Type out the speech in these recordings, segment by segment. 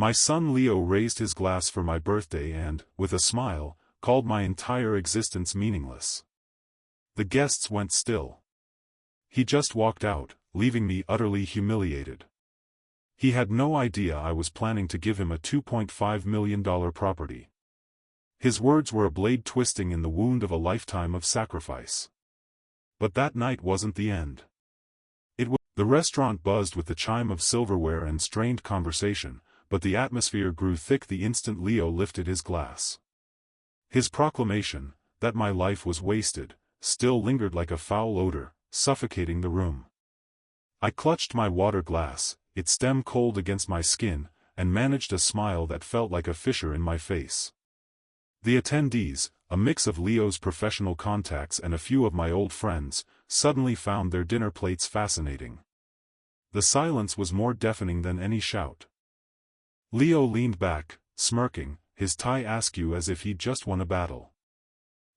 My son Leo raised his glass for my birthday and, with a smile, called my entire existence meaningless. The guests went still. He just walked out, leaving me utterly humiliated. He had no idea I was planning to give him a $2.5 million property. His words were a blade twisting in the wound of a lifetime of sacrifice. But that night wasn't the end. The restaurant buzzed with the chime of silverware and strained conversation, but the atmosphere grew thick the instant Leo lifted his glass. His proclamation, that my life was wasted, still lingered like a foul odor, suffocating the room. I clutched my water glass, its stem cold against my skin, and managed a smile that felt like a fissure in my face. The attendees, a mix of Leo's professional contacts and a few of my old friends, suddenly found their dinner plates fascinating. The silence was more deafening than any shout. Leo leaned back, smirking, his tie askew as if he'd just won a battle.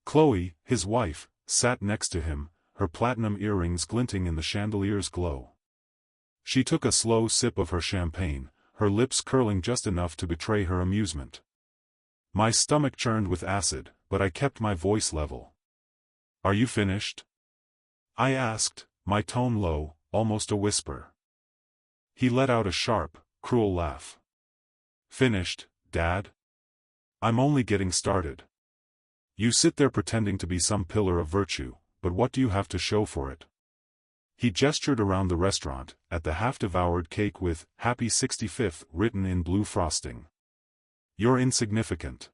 Chloe, his wife, sat next to him, her platinum earrings glinting in the chandelier's glow. She took a slow sip of her champagne, her lips curling just enough to betray her amusement. My stomach churned with acid, but I kept my voice level. "Are you finished?" I asked, my tone low, almost a whisper. He let out a sharp, cruel laugh. "Finished, Dad? I'm only getting started. You sit there pretending to be some pillar of virtue, but what do you have to show for it?" He gestured around the restaurant, at the half-devoured cake with "Happy 65th" written in blue frosting. "You're insignificant.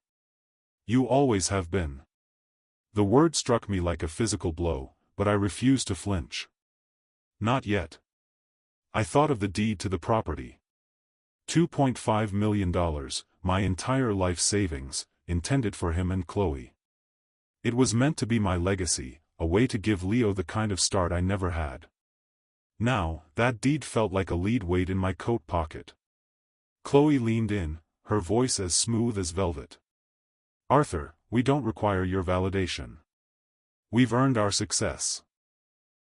You always have been." The word struck me like a physical blow, but I refused to flinch. Not yet. I thought of the deed to the property. $2.5 million, my entire life savings, intended for him and Chloe. It was meant to be my legacy, a way to give Leo the kind of start I never had. Now, that deed felt like a lead weight in my coat pocket. Chloe leaned in, her voice as smooth as velvet. "Arthur, we don't require your validation. We've earned our success."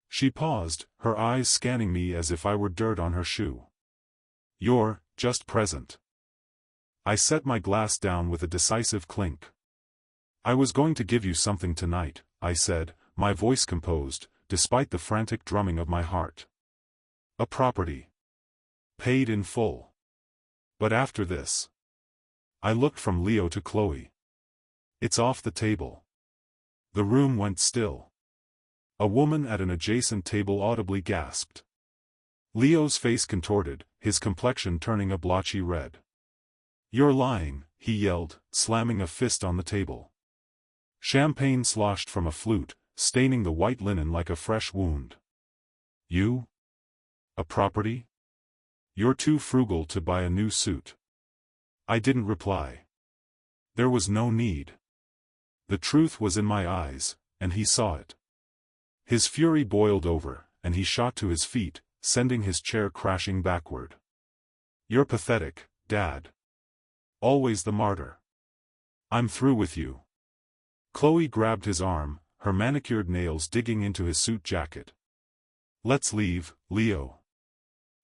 She paused, her eyes scanning me as if I were dirt on her shoe. "You're just present." I set my glass down with a decisive clink. "I was going to give you something tonight," I said, my voice composed, despite the frantic drumming of my heart. "A property. Paid in full. But after this." I looked from Leo to Chloe. "It's off the table." The room went still. A woman at an adjacent table audibly gasped. Leo's face contorted, his complexion turning a blotchy red. "You're lying," he yelled, slamming a fist on the table. Champagne sloshed from a flute, staining the white linen like a fresh wound. "You? A property? You're too frugal to buy a new suit." I didn't reply. There was no need. The truth was in my eyes, and he saw it. His fury boiled over, and he shot to his feet, sending his chair crashing backward. "You're pathetic, Dad. Always the martyr. I'm through with you." Chloe grabbed his arm, her manicured nails digging into his suit jacket. "Let's leave, Leo.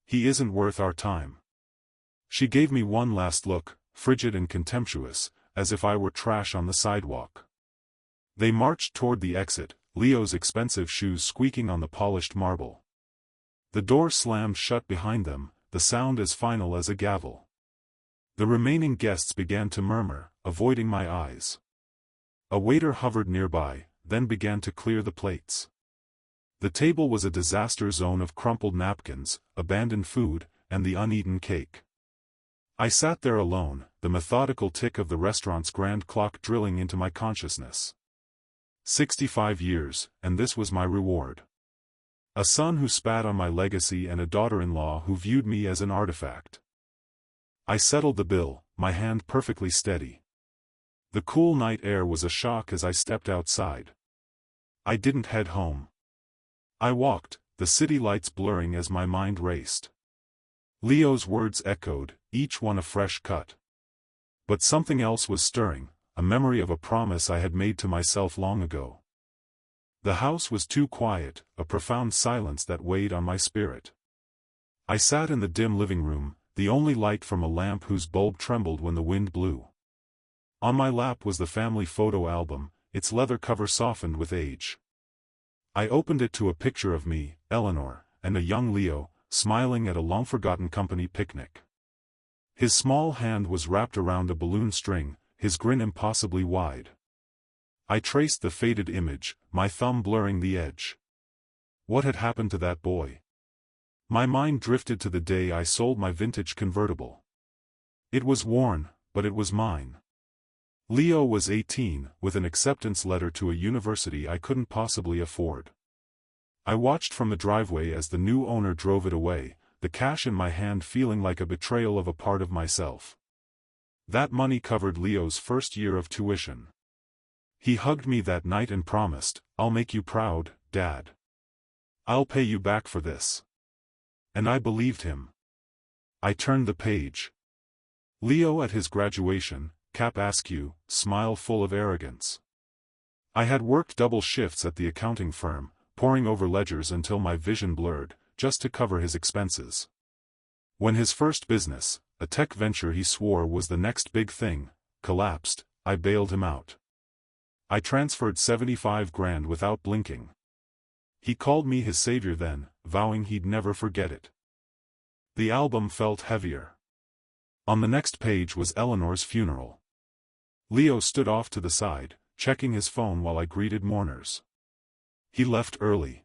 He isn't worth our time." She gave me one last look, frigid and contemptuous, as if I were trash on the sidewalk. They marched toward the exit, Leo's expensive shoes squeaking on the polished marble. The door slammed shut behind them, the sound as final as a gavel. The remaining guests began to murmur, avoiding my eyes. A waiter hovered nearby, then began to clear the plates. The table was a disaster zone of crumpled napkins, abandoned food, and the uneaten cake. I sat there alone, the methodical tick of the restaurant's grand clock drilling into my consciousness. 65 years, and this was my reward. A son who spat on my legacy and a daughter-in-law who viewed me as an artifact. I settled the bill, my hand perfectly steady. The cool night air was a shock as I stepped outside. I didn't head home. I walked, the city lights blurring as my mind raced. Leo's words echoed, each one a fresh cut. But something else was stirring, a memory of a promise I had made to myself long ago. The house was too quiet, a profound silence that weighed on my spirit. I sat in the dim living room, the only light from a lamp whose bulb trembled when the wind blew. On my lap was the family photo album, its leather cover softened with age. I opened it to a picture of me, Eleanor, and a young Leo, smiling at a long-forgotten company picnic. His small hand was wrapped around a balloon string, his grin impossibly wide. I traced the faded image, my thumb blurring the edge. What had happened to that boy? My mind drifted to the day I sold my vintage convertible. It was worn, but it was mine. Leo was 18, with an acceptance letter to a university I couldn't possibly afford. I watched from the driveway as the new owner drove it away, the cash in my hand feeling like a betrayal of a part of myself. That money covered Leo's first year of tuition. He hugged me that night and promised, "I'll make you proud, Dad. I'll pay you back for this." And I believed him. I turned the page. Leo at his graduation, cap askew, smile full of arrogance. I had worked double shifts at the accounting firm, poring over ledgers until my vision blurred, just to cover his expenses. When his first business, a tech venture he swore was the next big thing, collapsed, I bailed him out. I transferred 75 grand without blinking. He called me his savior then, vowing he'd never forget it. The album felt heavier. On the next page was Eleanor's funeral. Leo stood off to the side, checking his phone while I greeted mourners. He left early.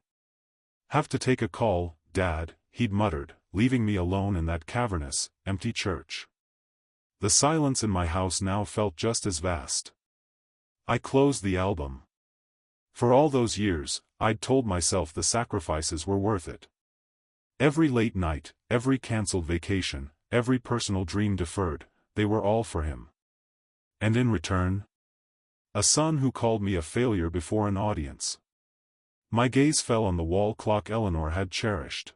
"Have to take a call, Dad," he'd muttered, leaving me alone in that cavernous, empty church. The silence in my house now felt just as vast. I closed the album. For all those years, I'd told myself the sacrifices were worth it. Every late night, every cancelled vacation, every personal dream deferred, they were all for him. And in return? A son who called me a failure before an audience. My gaze fell on the wall clock Eleanor had cherished.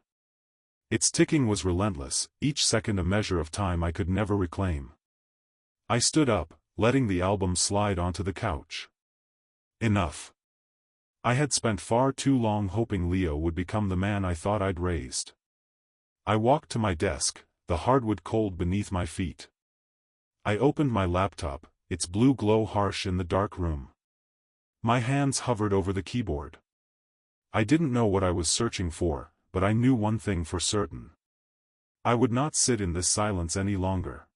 Its ticking was relentless, each second a measure of time I could never reclaim. I stood up, letting the album slide onto the couch. Enough. I had spent far too long hoping Leo would become the man I thought I'd raised. I walked to my desk, the hardwood cold beneath my feet. I opened my laptop, its blue glow harsh in the dark room. My hands hovered over the keyboard. I didn't know what I was searching for, but I knew one thing for certain. I would not sit in this silence any longer.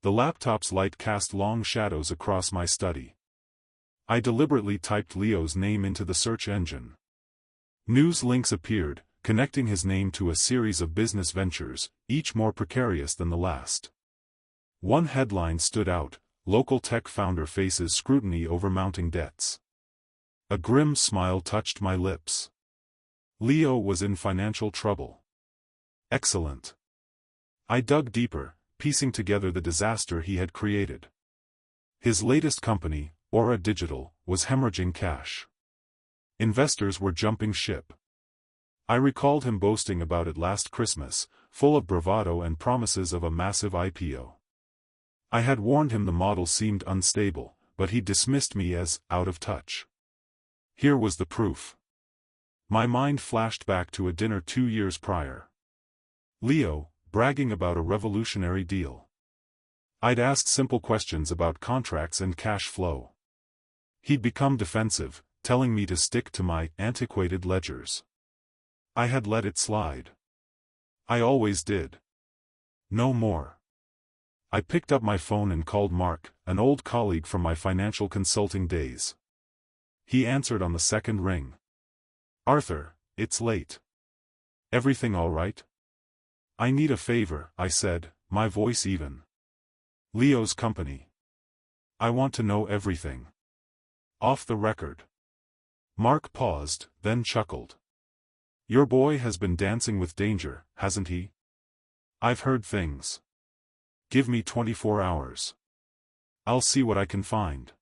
The laptop's light cast long shadows across my study. I deliberately typed Leo's name into the search engine. News links appeared, connecting his name to a series of business ventures, each more precarious than the last. One headline stood out: local tech founder faces scrutiny over mounting debts. A grim smile touched my lips. Leo was in financial trouble. Excellent. I dug deeper, piecing together the disaster he had created. His latest company, Aura Digital, was hemorrhaging cash. Investors were jumping ship. I recalled him boasting about it last Christmas, full of bravado and promises of a massive IPO. I had warned him the model seemed unstable, but he dismissed me as out of touch. Here was the proof. My mind flashed back to a dinner 2 years prior. Leo, bragging about a revolutionary deal. I'd asked simple questions about contracts and cash flow. He'd become defensive, telling me to stick to my antiquated ledgers. I had let it slide. I always did. No more. I picked up my phone and called Mark, an old colleague from my financial consulting days. He answered on the second ring. "Arthur, it's late. Everything all right?" "I need a favor," I said, my voice even. "Leo's company. I want to know everything. Off the record." Mark paused, then chuckled. "Your boy has been dancing with danger, hasn't he? I've heard things. Give me 24 hours. I'll see what I can find."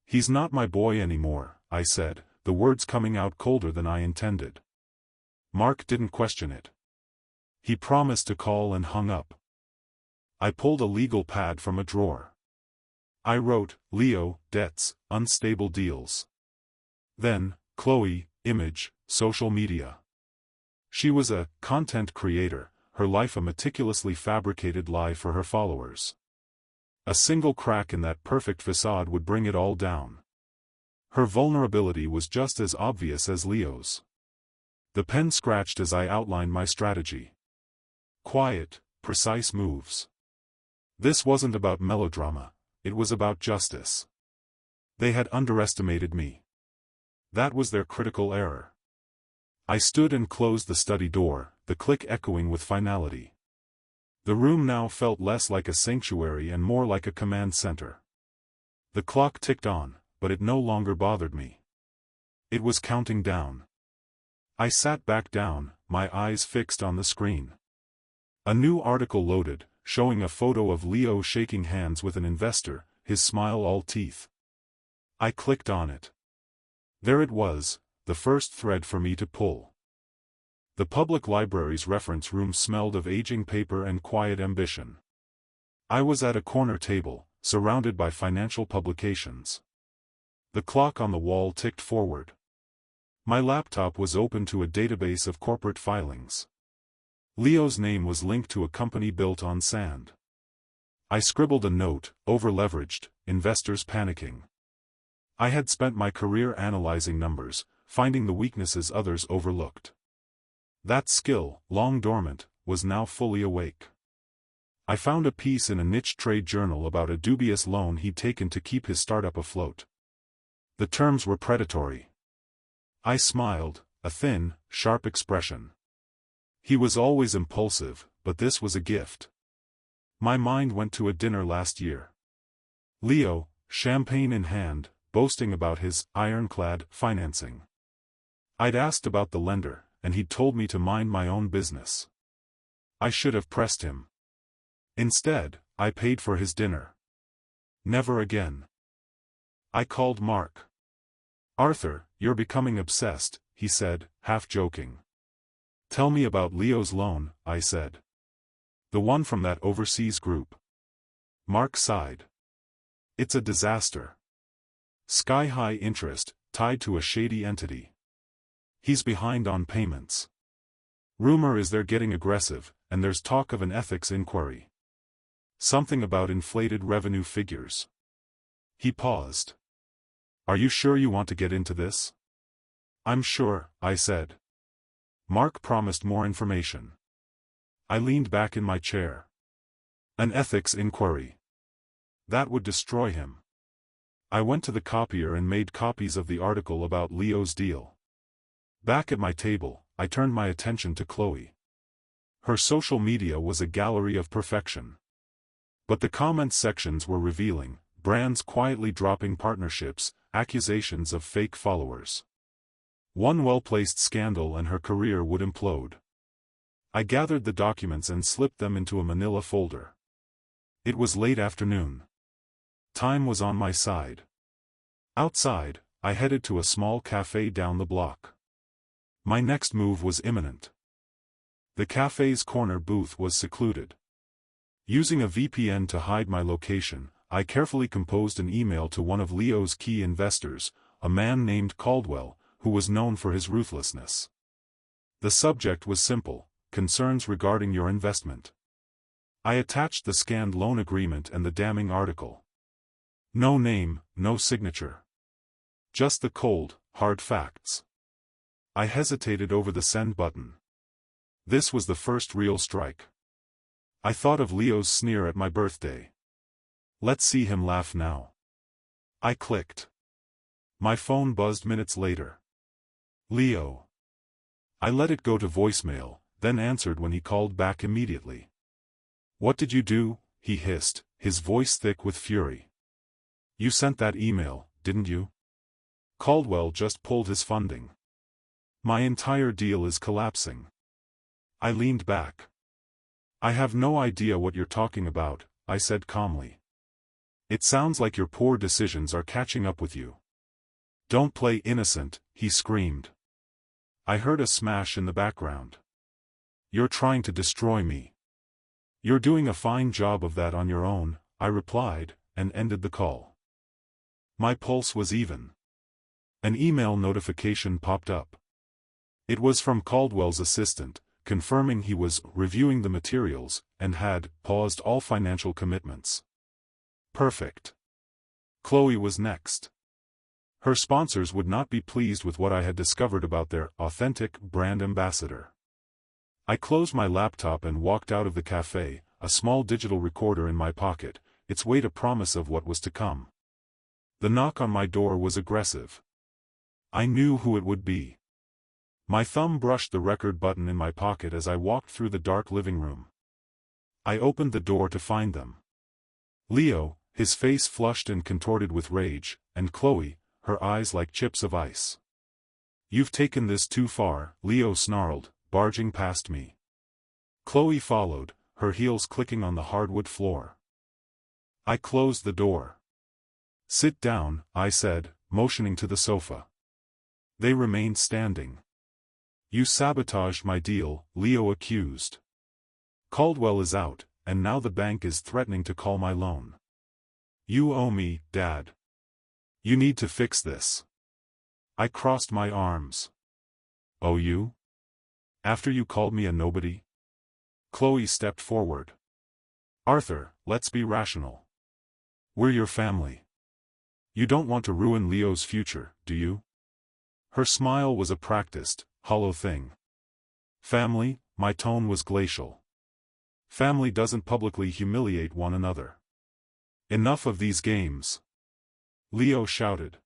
"He's not my boy anymore," I said, the words coming out colder than I intended. Mark didn't question it. He promised to call and hung up. I pulled a legal pad from a drawer. I wrote, "Leo, debts, unstable deals." Then, Chloe, image, social media. She was a content creator, her life a meticulously fabricated lie for her followers. A single crack in that perfect facade would bring it all down. Her vulnerability was just as obvious as Leo's. The pen scratched as I outlined my strategy. Quiet, precise moves. This wasn't about melodrama, it was about justice. They had underestimated me. That was their critical error. I stood and closed the study door, the click echoing with finality. The room now felt less like a sanctuary and more like a command center. The clock ticked on, but it no longer bothered me. It was counting down. I sat back down, my eyes fixed on the screen. A new article loaded, showing a photo of Leo shaking hands with an investor, his smile all teeth. I clicked on it. There it was, the first thread for me to pull. The public library's reference room smelled of aging paper and quiet ambition. I was at a corner table, surrounded by financial publications. The clock on the wall ticked forward. My laptop was open to a database of corporate filings. Leo's name was linked to a company built on sand. I scribbled a note, over-leveraged, investors panicking. I had spent my career analyzing numbers, finding the weaknesses others overlooked. That skill, long dormant, was now fully awake. I found a piece in a niche trade journal about a dubious loan he'd taken to keep his startup afloat. The terms were predatory. I smiled, a thin, sharp expression. He was always impulsive, but this was a gift. My mind went to a dinner last year. Leo, champagne in hand, boasting about his ironclad financing. I'd asked about the lender, and he'd told me to mind my own business. I should have pressed him. Instead, I paid for his dinner. Never again. I called Mark. "Arthur, you're becoming obsessed," he said, half joking. "Tell me about Leo's loan," I said. "The one from that overseas group." Mark sighed. "It's a disaster. Sky-high interest, tied to a shady entity. He's behind on payments. Rumor is they're getting aggressive, and there's talk of an ethics inquiry. Something about inflated revenue figures." He paused. "Are you sure you want to get into this?" "I'm sure," I said. Mark promised more information. I leaned back in my chair. An ethics inquiry. That would destroy him. I went to the copier and made copies of the article about Leo's deal. Back at my table, I turned my attention to Chloe. Her social media was a gallery of perfection. But the comment sections were revealing, brands quietly dropping partnerships, accusations of fake followers. One well-placed scandal and her career would implode. I gathered the documents and slipped them into a manila folder. It was late afternoon. Time was on my side. Outside, I headed to a small cafe down the block. My next move was imminent. The cafe's corner booth was secluded. Using a VPN to hide my location, I carefully composed an email to one of Leo's key investors, a man named Caldwell, who was known for his ruthlessness. The subject was simple: concerns regarding your investment. I attached the scanned loan agreement and the damning article. No name, no signature. Just the cold, hard facts. I hesitated over the send button. This was the first real strike. I thought of Leo's sneer at my birthday. Let's see him laugh now. I clicked. My phone buzzed minutes later. Leo. I let it go to voicemail, then answered when he called back immediately. "What did you do?" he hissed, his voice thick with fury. "You sent that email, didn't you? Caldwell just pulled his funding. My entire deal is collapsing." I leaned back. "I have no idea what you're talking about," I said calmly. "It sounds like your poor decisions are catching up with you." "Don't play innocent," he screamed. I heard a smash in the background. "You're trying to destroy me." "You're doing a fine job of that on your own," I replied, and ended the call. My pulse was even. An email notification popped up. It was from Caldwell's assistant, confirming he was reviewing the materials and had paused all financial commitments. Perfect. Chloe was next. Her sponsors would not be pleased with what I had discovered about their authentic brand ambassador. I closed my laptop and walked out of the cafe, a small digital recorder in my pocket, its weight a promise of what was to come. The knock on my door was aggressive. I knew who it would be. My thumb brushed the record button in my pocket as I walked through the dark living room. I opened the door to find them. Leo, his face flushed and contorted with rage, and Chloe, her eyes like chips of ice. "You've taken this too far," Leo snarled, barging past me. Chloe followed, her heels clicking on the hardwood floor. I closed the door. "Sit down," I said, motioning to the sofa. They remained standing. "You sabotaged my deal," Leo accused. "Caldwell is out, and now the bank is threatening to call my loan. You owe me, Dad. You need to fix this." I crossed my arms. "Oh, you? After you called me a nobody?" Chloe stepped forward. "Arthur, let's be rational. We're your family. You don't want to ruin Leo's future, do you?" Her smile was a practiced, hollow thing. "Family?" My tone was glacial. "Family doesn't publicly humiliate one another. Enough of these games." Leo shouted.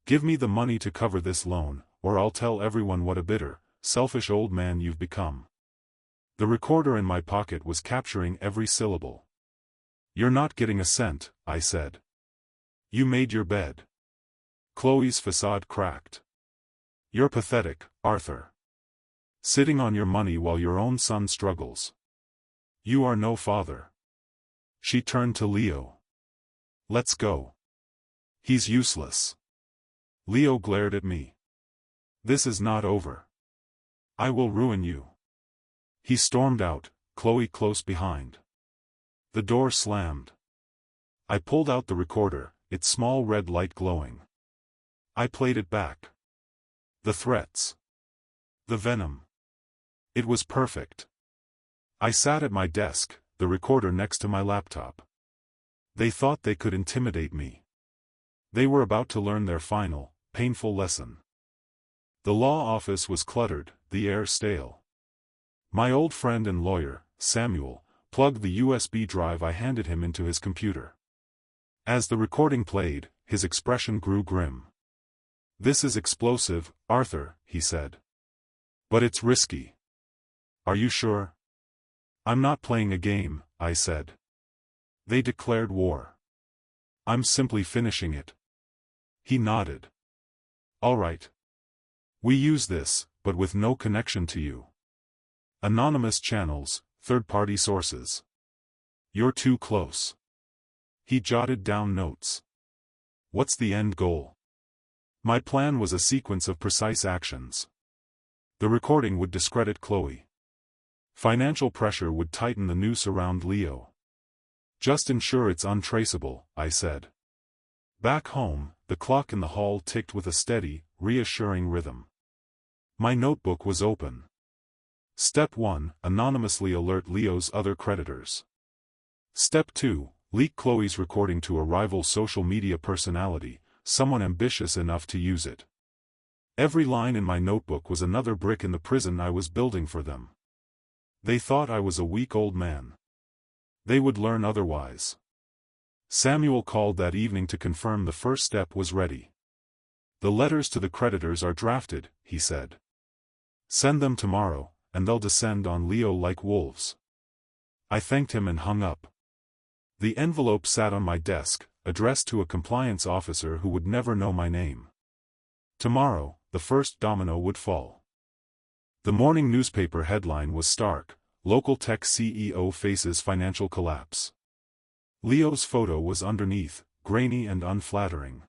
"Give me the money to cover this loan, or I'll tell everyone what a bitter, selfish old man you've become." The recorder in my pocket was capturing every syllable. "You're not getting a cent," I said. "You made your bed." Chloe's facade cracked. "You're pathetic, Arthur. Sitting on your money while your own son struggles. You are no father." She turned to Leo. "Let's go. He's useless." Leo glared at me. "This is not over. I will ruin you." He stormed out, Chloe close behind. The door slammed. I pulled out the recorder, its small red light glowing. I played it back. The threats. The venom. It was perfect. I sat at my desk, the recorder next to my laptop. They thought they could intimidate me. They were about to learn their final, painful lesson. The law office was cluttered, the air stale. My old friend and lawyer, Samuel, plugged the USB drive I handed him into his computer. As the recording played, his expression grew grim. "This is explosive, Arthur," he said. "But it's risky." "Are you sure?" "I'm not playing a game," I said. "They declared war. I'm simply finishing it." He nodded. "All right. We use this, but with no connection to you. Anonymous channels, third-party sources. You're too close." He jotted down notes. "What's the end goal?" My plan was a sequence of precise actions. The recording would discredit Chloe. Financial pressure would tighten the noose around Leo. "Just ensure it's untraceable," I said. Back home, the clock in the hall ticked with a steady, reassuring rhythm. My notebook was open. Step 1, anonymously alert Leo's other creditors. Step 2, leak Chloe's recording to a rival social media personality, someone ambitious enough to use it. Every line in my notebook was another brick in the prison I was building for them. They thought I was a weak old man. They would learn otherwise. Samuel called that evening to confirm the first step was ready. "The letters to the creditors are drafted," he said. "Send them tomorrow, and they'll descend on Leo like wolves." I thanked him and hung up. The envelope sat on my desk, addressed to a compliance officer who would never know my name. Tomorrow, the first domino would fall. The morning newspaper headline was stark: "Local tech CEO faces financial collapse." Leo's photo was underneath, grainy and unflattering.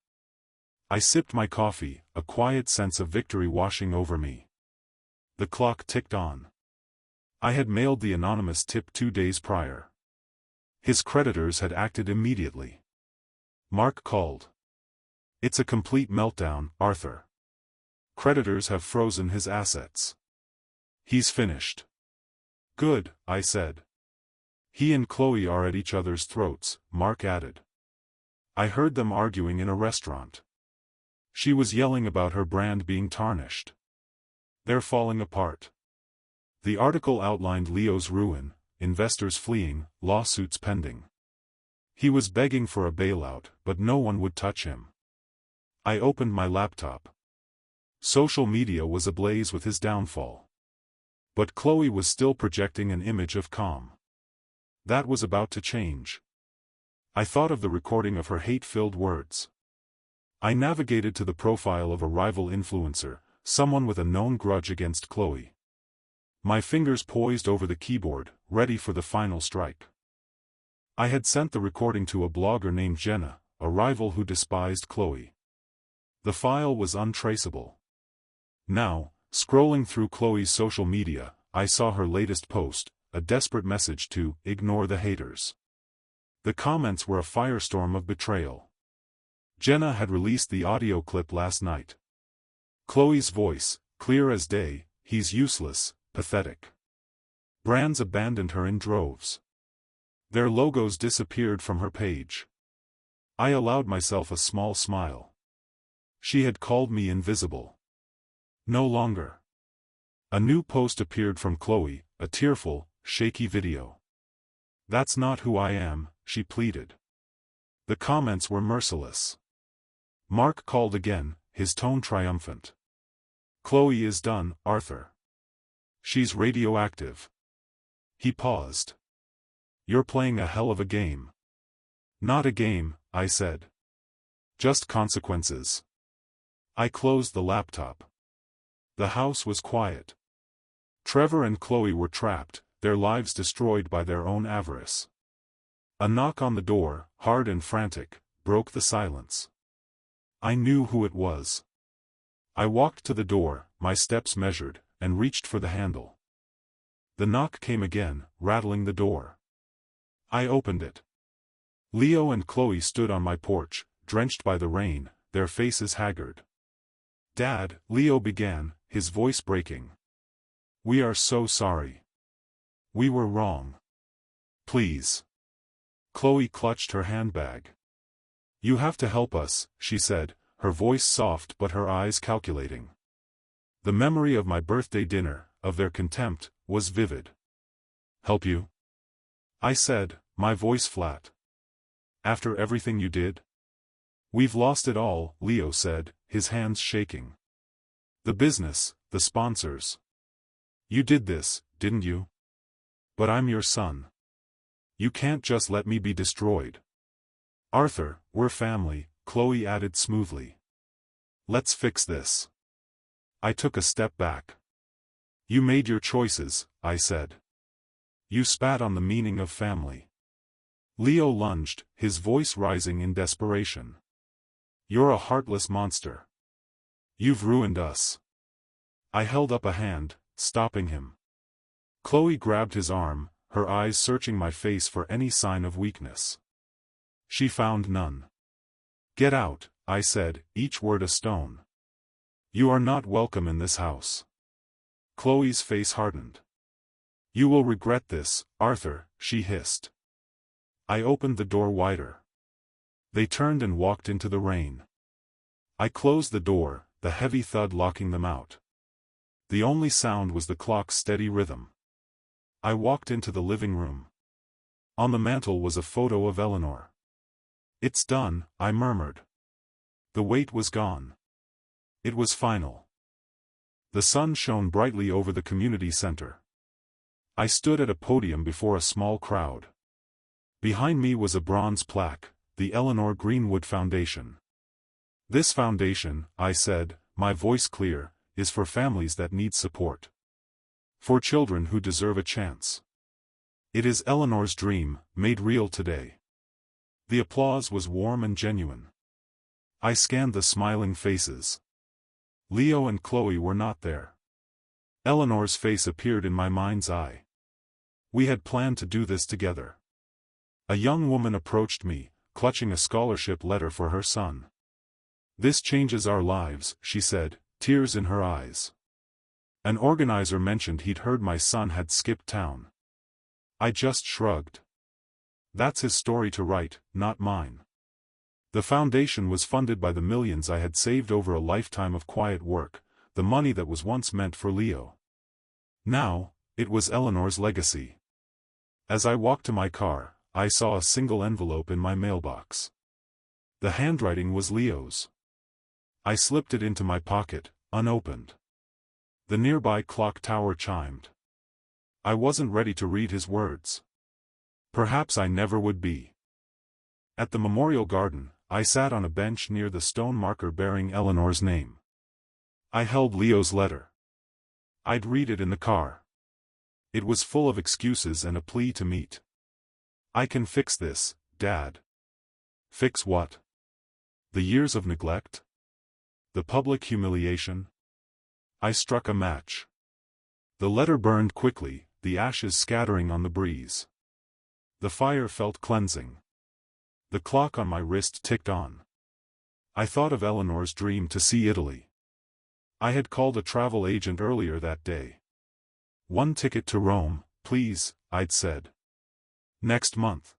I sipped my coffee, a quiet sense of victory washing over me. The clock ticked on. I had mailed the anonymous tip 2 days prior. His creditors had acted immediately. Mark called. "It's a complete meltdown, Arthur. Creditors have frozen his assets. He's finished. Good, I said. He and Chloe are at each other's throats, Mark added. I heard them arguing in a restaurant. She was yelling about her brand being tarnished. They're falling apart. The article outlined Leo's ruin, investors fleeing, lawsuits pending. He was begging for a bailout, but no one would touch him. I opened my laptop. Social media was ablaze with his downfall. But Chloe was still projecting an image of calm. That was about to change. I thought of the recording of her hate-filled words. I navigated to the profile of a rival influencer, someone with a known grudge against Chloe. My fingers poised over the keyboard, ready for the final strike. I had sent the recording to a blogger named Jenna, a rival who despised Chloe. The file was untraceable. Now, scrolling through Chloe's social media, I saw her latest post, a desperate message to ignore the haters. The comments were a firestorm of betrayal. Jenna had released the audio clip last night. Chloe's voice, clear as day, he's useless, pathetic. Brands abandoned her in droves. Their logos disappeared from her page. I allowed myself a small smile. She had called me invisible. No longer. A new post appeared from Chloe, a tearful, shaky video. That's not who I am, she pleaded. The comments were merciless. Mark called again, his tone triumphant. Chloe is done, Arthur. She's radioactive. He paused. You're playing a hell of a game. Not a game, I said. Just consequences. I closed the laptop. The house was quiet. Trevor and Chloe were trapped, their lives destroyed by their own avarice. A knock on the door, hard and frantic, broke the silence. I knew who it was. I walked to the door, my steps measured, and reached for the handle. The knock came again, rattling the door. I opened it. Leo and Chloe stood on my porch, drenched by the rain, their faces haggard. Dad, Leo began, his voice breaking. We are so sorry. We were wrong. Please. Chloe clutched her handbag. You have to help us, she said, her voice soft but her eyes calculating. The memory of my birthday dinner, of their contempt, was vivid. Help you? I said, my voice flat. After everything you did? We've lost it all, Leo said, his hands shaking. The business, the sponsors. You did this, didn't you? But I'm your son. You can't just let me be destroyed. Arthur, we're family, Chloe added smoothly. Let's fix this. I took a step back. You made your choices, I said. You spat on the meaning of family. Leo lunged, his voice rising in desperation. You're a heartless monster. You've ruined us. I held up a hand, stopping him. Chloe grabbed his arm, her eyes searching my face for any sign of weakness. She found none. Get out, I said, each word a stone. You are not welcome in this house. Chloe's face hardened. You will regret this, Arthur, she hissed. I opened the door wider. They turned and walked into the rain. I closed the door, the heavy thud locking them out. The only sound was the clock's steady rhythm. I walked into the living room. On the mantel was a photo of Eleanor. It's done, I murmured. The weight was gone. It was final. The sun shone brightly over the community center. I stood at a podium before a small crowd. Behind me was a bronze plaque, the Eleanor Greenwood Foundation. This foundation, I said, my voice clear, is for families that need support. For children who deserve a chance. It is Eleanor's dream, made real today. The applause was warm and genuine. I scanned the smiling faces. Leo and Chloe were not there. Eleanor's face appeared in my mind's eye. We had planned to do this together. A young woman approached me, clutching a scholarship letter for her son. This changes our lives, she said, tears in her eyes. An organizer mentioned he'd heard my son had skipped town. I just shrugged. That's his story to write, not mine. The foundation was funded by the millions I had saved over a lifetime of quiet work, the money that was once meant for Leo. Now, it was Eleanor's legacy. As I walked to my car, I saw a single envelope in my mailbox. The handwriting was Leo's. I slipped it into my pocket, unopened. The nearby clock tower chimed. I wasn't ready to read his words. Perhaps I never would be. At the memorial garden, I sat on a bench near the stone marker bearing Eleanor's name. I held Leo's letter. I'd read it in the car. It was full of excuses and a plea to meet. I can fix this, Dad. Fix what? The years of neglect? The public humiliation? I struck a match. The letter burned quickly, the ashes scattering on the breeze. The fire felt cleansing. The clock on my wrist ticked on. I thought of Eleanor's dream to see Italy. I had called a travel agent earlier that day. "One ticket to Rome, please," I'd said. "Next month."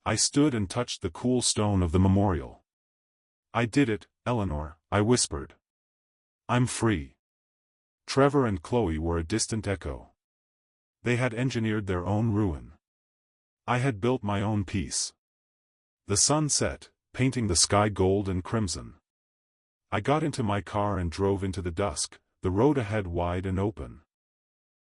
I stood and touched the cool stone of the memorial. "I did it, Eleanor," I whispered. "I'm free." Trevor and Chloe were a distant echo. They had engineered their own ruin. I had built my own peace. The sun set, painting the sky gold and crimson. I got into my car and drove into the dusk, the road ahead wide and open.